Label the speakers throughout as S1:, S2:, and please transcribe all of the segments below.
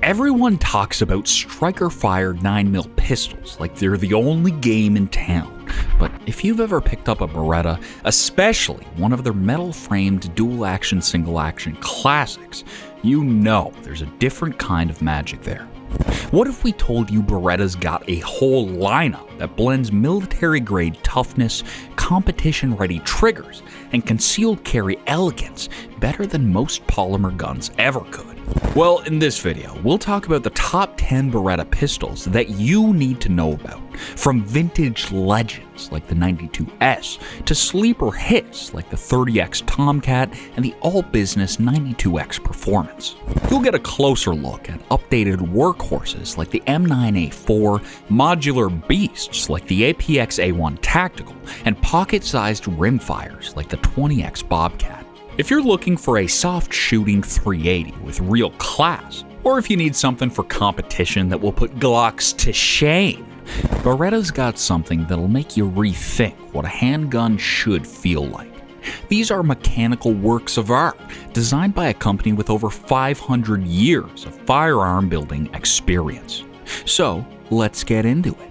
S1: Everyone talks about striker-fired 9mm pistols like they're the only game in town, but if you've ever picked up a Beretta, especially one of their metal-framed dual-action, single-action classics, you know there's a different kind of magic there. What if we told you Beretta's got a whole lineup that blends military-grade toughness, competition-ready triggers, and concealed carry elegance better than most polymer guns ever could? Well, in this video, we'll talk about the top 10 Beretta pistols that you need to know about, from vintage legends like the 92S to sleeper hits like the 30X Tomcat and the all-business 92X Performance. You'll get a closer look at updated workhorses like the M9A4, modular beasts like the APX-A1 Tactical, and pocket-sized rimfires like the 20X Bobcat. If you're looking for a soft-shooting 380 with real class, or if you need something for competition that will put Glocks to shame, Beretta's got something that'll make you rethink what a handgun should feel like. These are mechanical works of art, designed by a company with over 500 years of firearm building experience. So, let's get into it.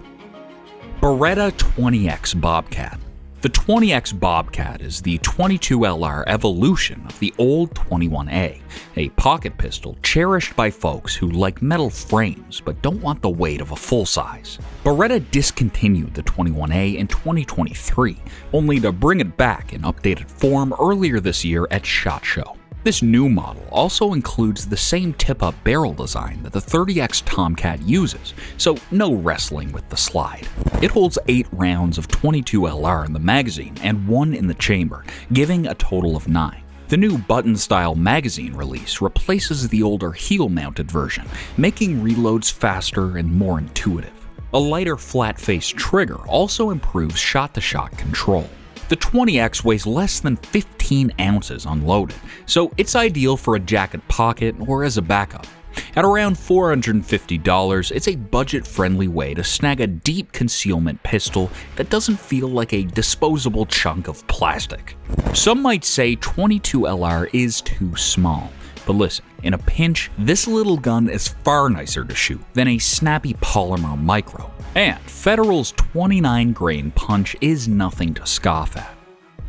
S1: Beretta 20X Bobcat. The 20X Bobcat is the 22LR evolution of the old 21A, a pocket pistol cherished by folks who like metal frames but don't want the weight of a full-size. Beretta discontinued the 21A in 2023, only to bring it back in updated form earlier this year at SHOT Show. This new model also includes the same tip-up barrel design that the 30X Tomcat uses, so no wrestling with the slide. It holds 8 rounds of 22LR in the magazine and 1 in the chamber, giving a total of 9. The new button-style magazine release replaces the older heel-mounted version, making reloads faster and more intuitive. A lighter flat-face trigger also improves shot-to-shot control. The 20X weighs less than 15 ounces unloaded, so it's ideal for a jacket pocket or as a backup. At around $450, it's a budget-friendly way to snag a deep concealment pistol that doesn't feel like a disposable chunk of plastic. Some might say 22LR is too small, but listen, in a pinch, this little gun is far nicer to shoot than a snappy polymer micro. And Federal's 29-grain punch is nothing to scoff at.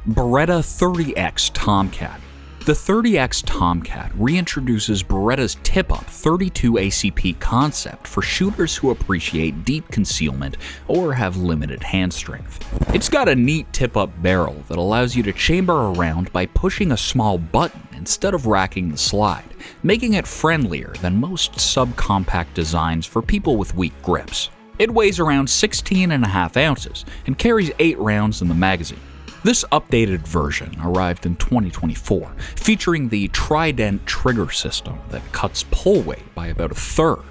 S1: Beretta 30X Tomcat. The 30X Tomcat reintroduces Beretta's tip-up 32 ACP concept for shooters who appreciate deep concealment or have limited hand strength. It's got a neat tip-up barrel that allows you to chamber a round by pushing a small button instead of racking the slide, making it friendlier than most subcompact designs for people with weak grips. It weighs around 16.5 ounces and carries 8 rounds in the magazine. This updated version arrived in 2024, featuring the Trident trigger system that cuts pull weight by about a third.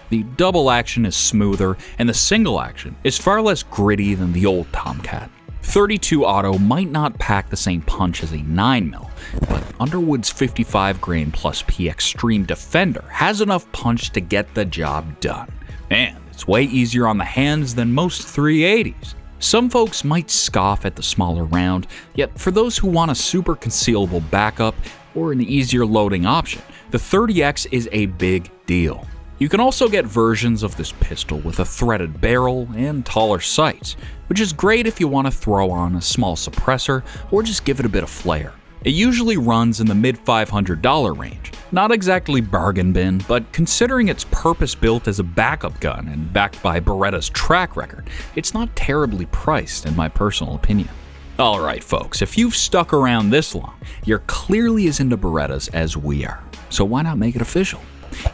S1: The double action is smoother, and the single action is far less gritty than the old Tomcat. 32 Auto might not pack the same punch as a 9mm, but Underwood's 55-grain plus P Extreme Defender has enough punch to get the job done. And it's way easier on the hands than most 380s. Some folks might scoff at the smaller round, yet for those who want a super concealable backup or an easier loading option, the 30X is a big deal. You can also get versions of this pistol with a threaded barrel and taller sights, which is great if you want to throw on a small suppressor or just give it a bit of flair. It usually runs in the mid-$500 range. Not exactly bargain bin, but considering it's purpose-built as a backup gun and backed by Beretta's track record, it's not terribly priced in my personal opinion. Alright folks, if you've stuck around this long, you're clearly as into Berettas as we are, so why not make it official?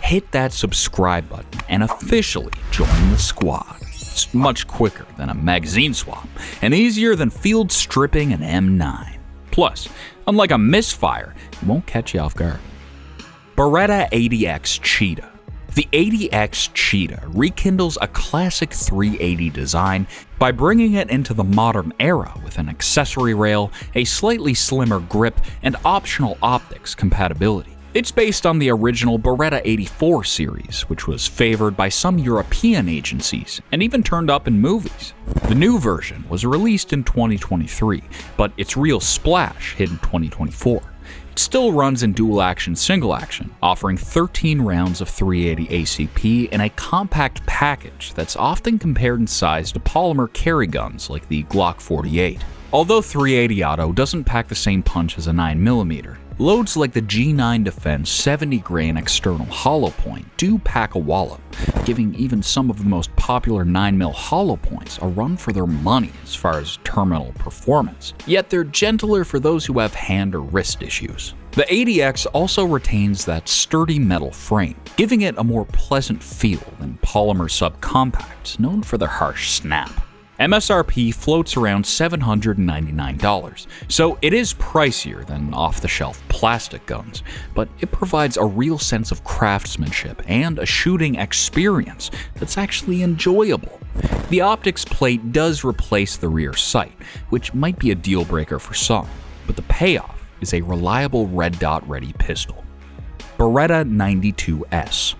S1: Hit that subscribe button and officially join the squad. It's much quicker than a magazine swap, and easier than field stripping an M9. Plus, unlike a misfire, it won't catch you off guard. Beretta 80X Cheetah. The 80X Cheetah rekindles a classic 380 design by bringing it into the modern era with an accessory rail, a slightly slimmer grip, and optional optics compatibility. It's based on the original Beretta 84 series, which was favored by some European agencies and even turned up in movies. The new version was released in 2023, but its real splash hit in 2024. It still runs in dual action single action, offering 13 rounds of 380 ACP in a compact package that's often compared in size to polymer carry guns like the Glock 48. Although 380 Auto doesn't pack the same punch as a 9mm, loads like the G9 Defense 70-grain external hollow point do pack a wallop, giving even some of the most popular 9mm hollow points a run for their money as far as terminal performance. Yet they're gentler for those who have hand or wrist issues. The 80X also retains that sturdy metal frame, giving it a more pleasant feel than polymer subcompacts known for their harsh snap. MSRP floats around $799, so it is pricier than off-the-shelf plastic guns, but it provides a real sense of craftsmanship and a shooting experience that's actually enjoyable. The optics plate does replace the rear sight, which might be a deal breaker for some, but the payoff is a reliable red dot ready pistol. Beretta 92S.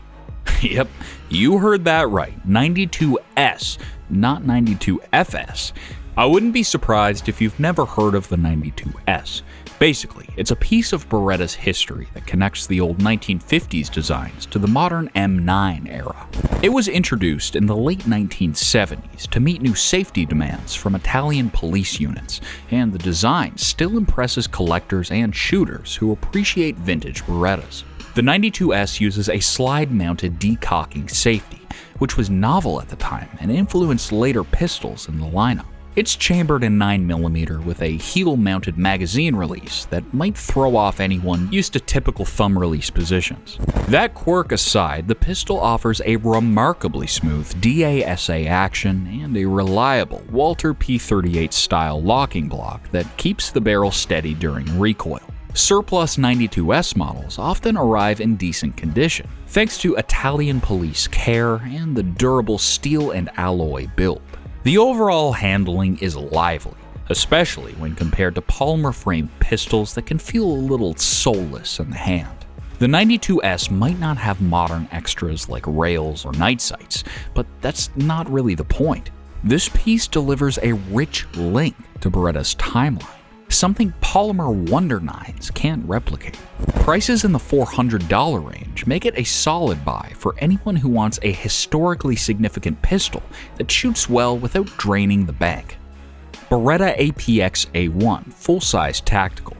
S1: Yep, you heard that right, 92S. Not 92FS. I wouldn't be surprised if you've never heard of the 92S. Basically, it's a piece of Beretta's history that connects the old 1950s designs to the modern M9 era. It was introduced in the late 1970s to meet new safety demands from Italian police units, and the design still impresses collectors and shooters who appreciate vintage Berettas. The 92S uses a slide-mounted decocking safety, which was novel at the time and influenced later pistols in the lineup. It's chambered in 9mm with a heel-mounted magazine release that might throw off anyone used to typical thumb release positions. That quirk aside, the pistol offers a remarkably smooth DASA action and a reliable Walther P38 style locking block that keeps the barrel steady during recoil. Surplus 92S models often arrive in decent condition, thanks to Italian police care and the durable steel and alloy build. The overall handling is lively, especially when compared to polymer-framed pistols that can feel a little soulless in the hand. The 92S might not have modern extras like rails or night sights, but that's not really the point. This piece delivers a rich link to Beretta's timeline, something polymer Wonder 9s can't replicate. Prices in the $400 range make it a solid buy for anyone who wants a historically significant pistol that shoots well without draining the bank. Beretta APX A1 Full-Size Tactical.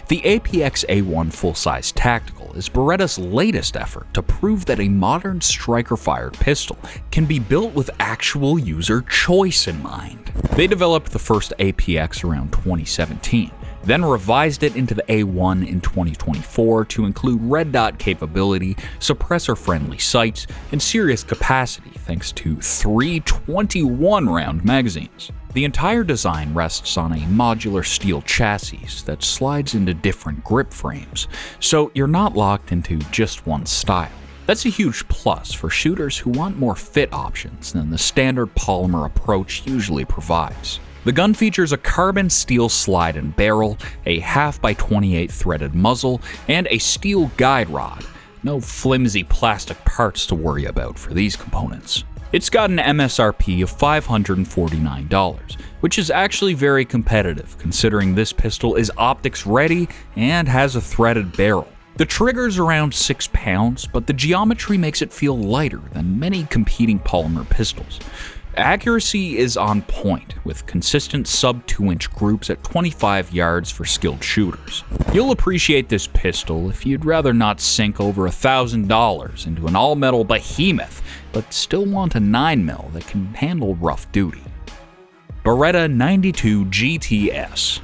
S1: The APX A1 Full-Size Tactical is Beretta's latest effort to prove that a modern striker-fired pistol can be built with actual user choice in mind. They developed the first APX around 2017, then revised it into the A1 in 2024 to include red dot capability, suppressor-friendly sights, and serious capacity thanks to 3 21-round magazines. The entire design rests on a modular steel chassis that slides into different grip frames, so you're not locked into just one style. That's a huge plus for shooters who want more fit options than the standard polymer approach usually provides. The gun features a carbon steel slide and barrel, a 1/2x28 threaded muzzle, and a steel guide rod. No flimsy plastic parts to worry about for these components. It's got an MSRP of $549, which is actually very competitive considering this pistol is optics ready and has a threaded barrel. The trigger's around 6 pounds, but the geometry makes it feel lighter than many competing polymer pistols. Accuracy is on point, with consistent sub-2-inch groups at 25 yards for skilled shooters. You'll appreciate this pistol if you'd rather not sink over $1,000 into an all-metal behemoth, but still want a 9mm that can handle rough duty. Beretta 92 GTS.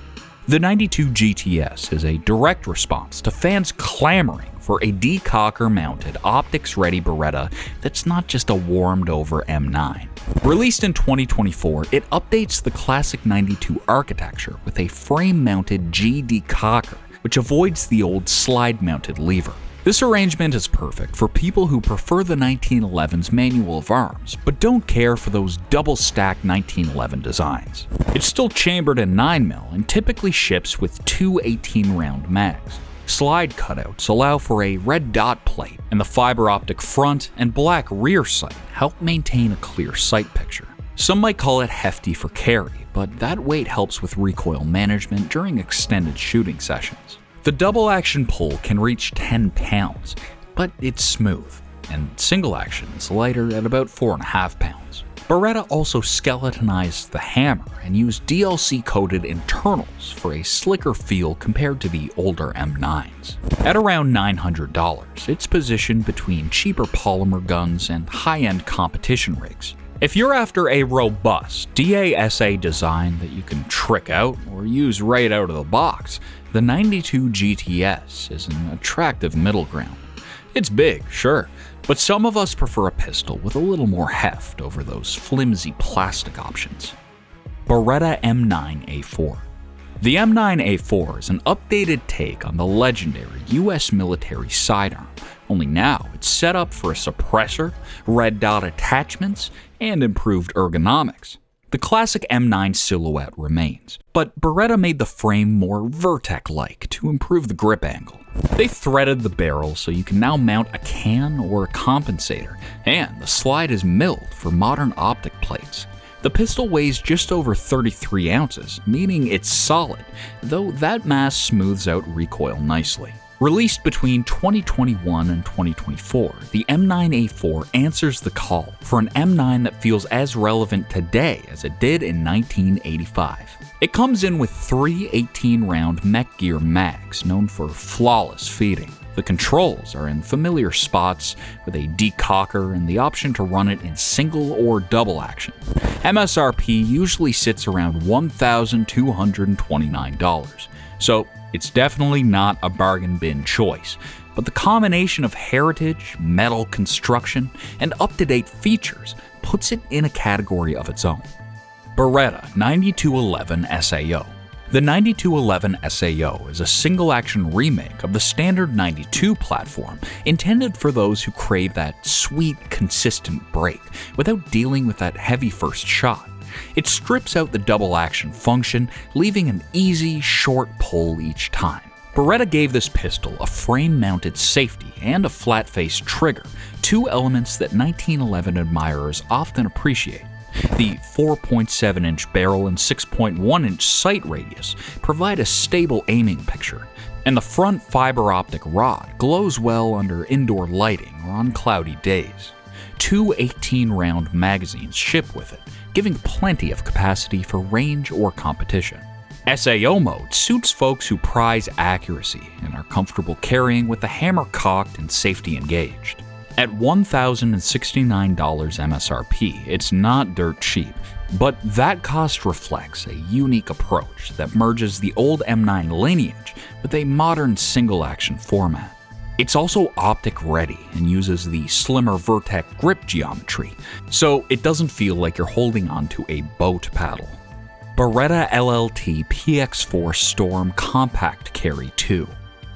S1: The 92 GTS is a direct response to fans clamoring for a decocker-mounted, optics-ready Beretta that's not just a warmed-over M9. Released in 2024, it updates the classic 92 architecture with a frame-mounted G decocker, which avoids the old slide-mounted lever. This arrangement is perfect for people who prefer the 1911's manual of arms, but don't care for those double-stacked 1911 designs. It's still chambered in 9mm and typically ships with 2 18-round mags. Slide cutouts allow for a red dot plate, and the fiber optic front and black rear sight help maintain a clear sight picture. Some might call it hefty for carry, but that weight helps with recoil management during extended shooting sessions. The double action pull can reach 10 pounds, but it's smooth, and single action is lighter at about 4.5 pounds. Beretta also skeletonized the hammer and used DLC-coated internals for a slicker feel compared to the older M9s. At around $900, it's positioned between cheaper polymer guns and high-end competition rigs. If you're after a robust DASA design that you can trick out or use right out of the box, the 92 GTS is an attractive middle ground. It's big, sure, but some of us prefer a pistol with a little more heft over those flimsy plastic options. Beretta M9A4. The M9A4 is an updated take on the legendary US military sidearm, only now it's set up for a suppressor, red dot attachments, and improved ergonomics. The classic M9 silhouette remains, but Beretta made the frame more Vertec-like to improve the grip angle. They threaded the barrel so you can now mount a can or a compensator, and the slide is milled for modern optic plates. The pistol weighs just over 33 ounces, meaning it's solid, though that mass smooths out recoil nicely. Released between 2021 and 2024, the M9A4 answers the call for an M9 that feels as relevant today as it did in 1985. It comes in with 3 18-round mech gear mags known for flawless feeding. The controls are in familiar spots with a decocker and the option to run it in single or double action. MSRP usually sits around $1,229, so it's definitely not a bargain bin choice, but the combination of heritage, metal construction, and up-to-date features puts it in a category of its own. Beretta 9211 SAO. The 9211 SAO is a single-action remake of the standard 92 platform, intended for those who crave that sweet, consistent break without dealing with that heavy first shot. It strips out the double-action function, leaving an easy, short pull each time. Beretta gave this pistol a frame-mounted safety and a flat-face trigger, two elements that 1911 admirers often appreciate. The 4.7-inch barrel and 6.1-inch sight radius provide a stable aiming picture, and the front fiber optic rod glows well under indoor lighting or on cloudy days. Two 18-round magazines ship with it, giving plenty of capacity for range or competition. SAO mode suits folks who prize accuracy and are comfortable carrying with the hammer cocked and safety engaged. At $1,069 MSRP, it's not dirt cheap, but that cost reflects a unique approach that merges the old M9 lineage with a modern single-action format. It's also optic-ready and uses the slimmer Vertec grip geometry, so it doesn't feel like you're holding onto a boat paddle. Beretta LLT PX4 Storm Compact Carry 2.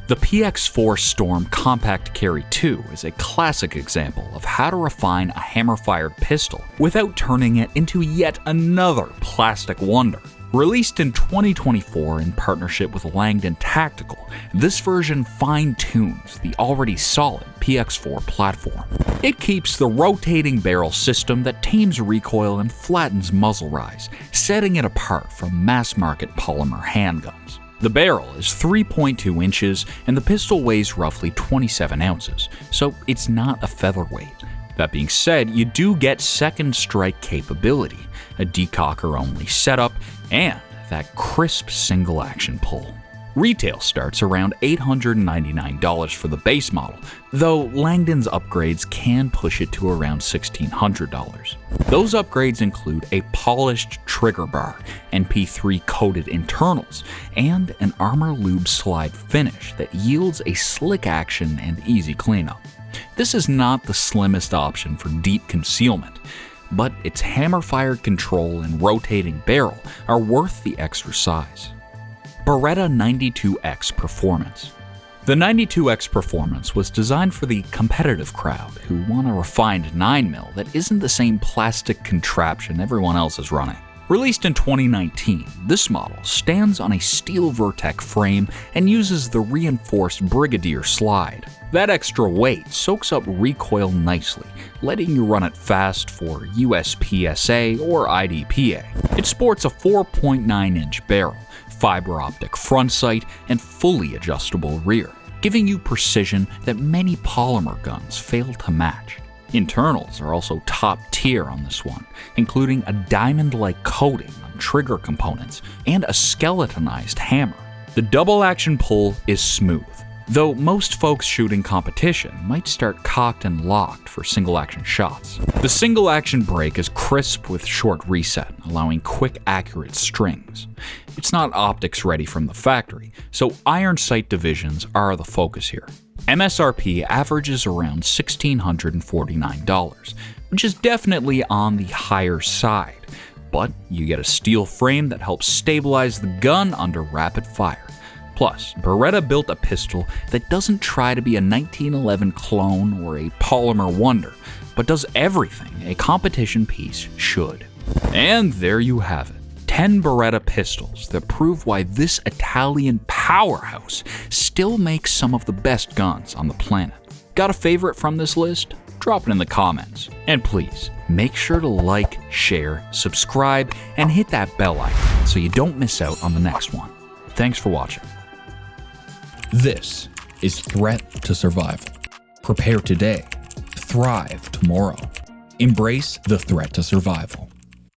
S1: The PX4 Storm Compact Carry 2 is a classic example of how to refine a hammer-fired pistol without turning it into yet another plastic wonder. Released in 2024 in partnership with Langdon Tactical, this version fine-tunes the already solid PX4 platform. It keeps the rotating barrel system that tames recoil and flattens muzzle rise, setting it apart from mass-market polymer handguns. The barrel is 3.2 inches and the pistol weighs roughly 27 ounces, so it's not a featherweight. That being said, you do get second strike capability, a decocker-only setup, and that crisp single-action pull. Retail starts around $899 for the base model, though Langdon's upgrades can push it to around $1,600. Those upgrades include a polished trigger bar, NP3 coated internals, and an armor lube slide finish that yields a slick action and easy cleanup. This is not the slimmest option for deep concealment, but its hammer-fired control and rotating barrel are worth the extra size. Beretta 92X Performance. The 92X Performance was designed for the competitive crowd who want a refined 9mm that isn't the same plastic contraption everyone else is running. Released in 2019, this model stands on a steel Vertec frame and uses the reinforced Brigadier slide. That extra weight soaks up recoil nicely, letting you run it fast for USPSA or IDPA. It sports a 4.9-inch barrel, fiber optic front sight, and fully adjustable rear, giving you precision that many polymer guns fail to match. Internals are also top tier on this one, including a diamond-like coating on trigger components and a skeletonized hammer. The double action pull is smooth, though most folks shooting competition might start cocked and locked for single action shots. The single action break is crisp with short reset, allowing quick accurate strings. It's not optics ready from the factory, so iron sight divisions are the focus here. MSRP averages around $1,649, which is definitely on the higher side, but you get a steel frame that helps stabilize the gun under rapid fire. Plus, Beretta built a pistol that doesn't try to be a 1911 clone or a polymer wonder, but does everything a competition piece should. And there you have it. 10 Beretta pistols that prove why this Italian powerhouse still makes some of the best guns on the planet. Got a favorite from this list? Drop it in the comments. And please, make sure to like, share, subscribe, and hit that bell icon so you don't miss out on the next one. Thanks for watching.
S2: This is Threat to Survival. Prepare today, thrive tomorrow. Embrace the threat to survival.